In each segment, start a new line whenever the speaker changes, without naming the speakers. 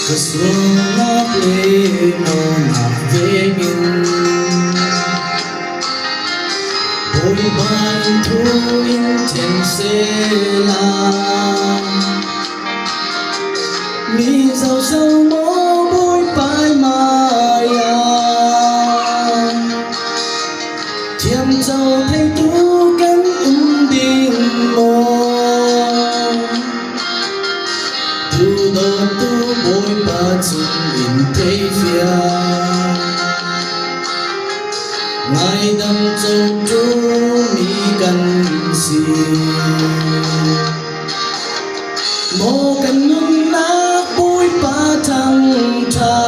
Kesuna pleno na vegin Bồi bàn thu intense la Mi giàu sâu mô bồi bài maya Thiêm giàu thay tu cánh đình mô Tu đô tu bồi bà chung in thế phía Ngài đâm châu chú mi gần xì Mô cần nung nát bôi ba thăng thà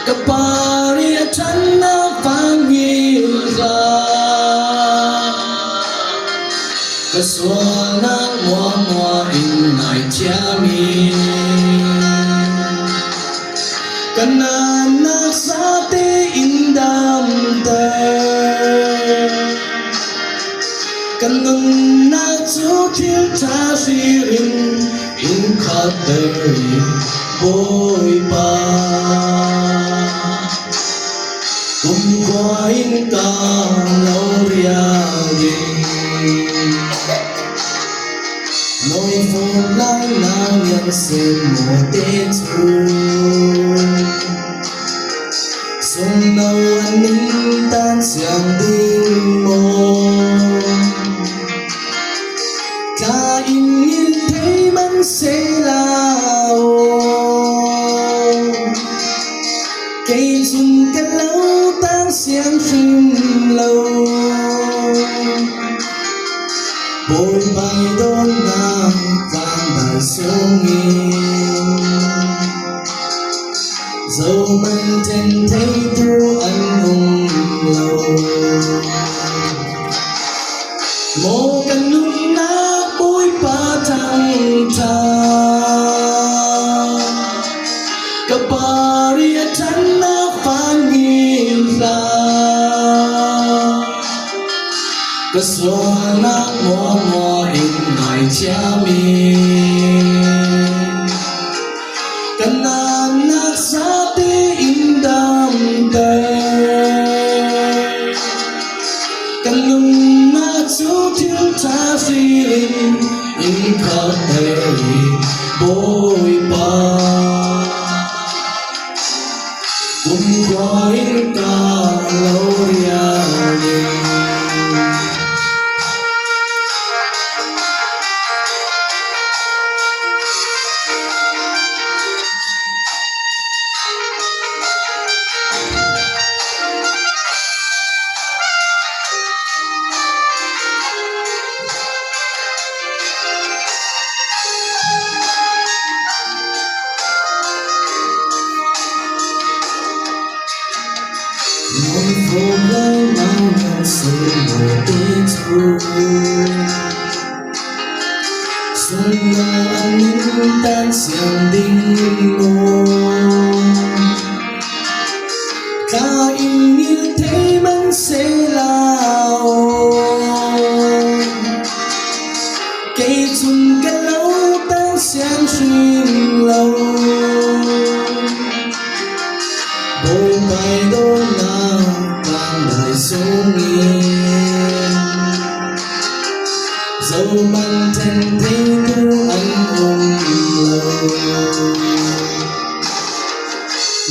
Cặp bà rìa chân nát vang nhìn ra Cà xóa nát mua mua in ngài cha mi Cần nát sa tê in đam tê Cần ngừng nát chú thiên cha si rin in khát tê bôi ba Cùng qua in ca lâu ria dinh Nỗi phô lai nào nhận xin một tê chú Sông nâu anh ninh tan xiang đinh mô Cả in nhìn thấy mắn sẽ lao Cây dùng cắt lâu tan xiang phim lâu Bồi bài đôn nàng vàng bài sông nghiêng Dẫu mình trên thấy tu anh hùng lâu Mô cần nung nát bôi ba thăng thà Cặp bà rìa chân nát phán nhìn ra Cà xóa nát mua mua in ngài cha mi Cần nát sa tê in đam tê Cần nung nát chú thiên cha si rin in khát tê bôi ba Cùng qua in ca lâu ria dinh Nỗi phô lai nào nhận xin một tê chú Xuân nâu anh ninh tan xiang đinh mô Cả in nhìn thấy mắn sẽ lao Cây chung cắt lâu tan xiang phim lâu Bồi bài đôn nàng vang bài sông nghiêng Dẫu bằng thân thấy tu anh hùng lâu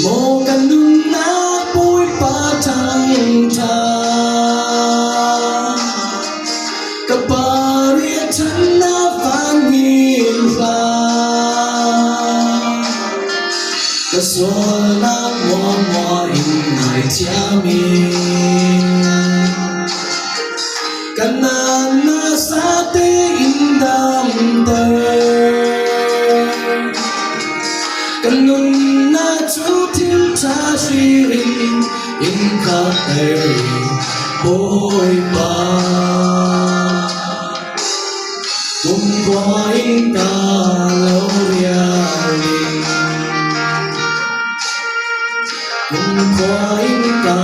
Mô cần nung nát bôi ba thăng thà Cặp bà rìa chân nát vang nhìn ra Cà xóa nát mua mua in ngài cha mi Cần nát sa tê in đam tê Cần ngừng nát chú thiên cha si rin in khát tê bôi ba Cùng qua in ca lâu ria dinh Cùng qua in ca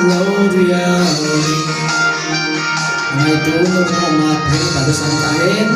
lâu ria dinh Ngày trú nó không mà thấy bà tôi sang ta hết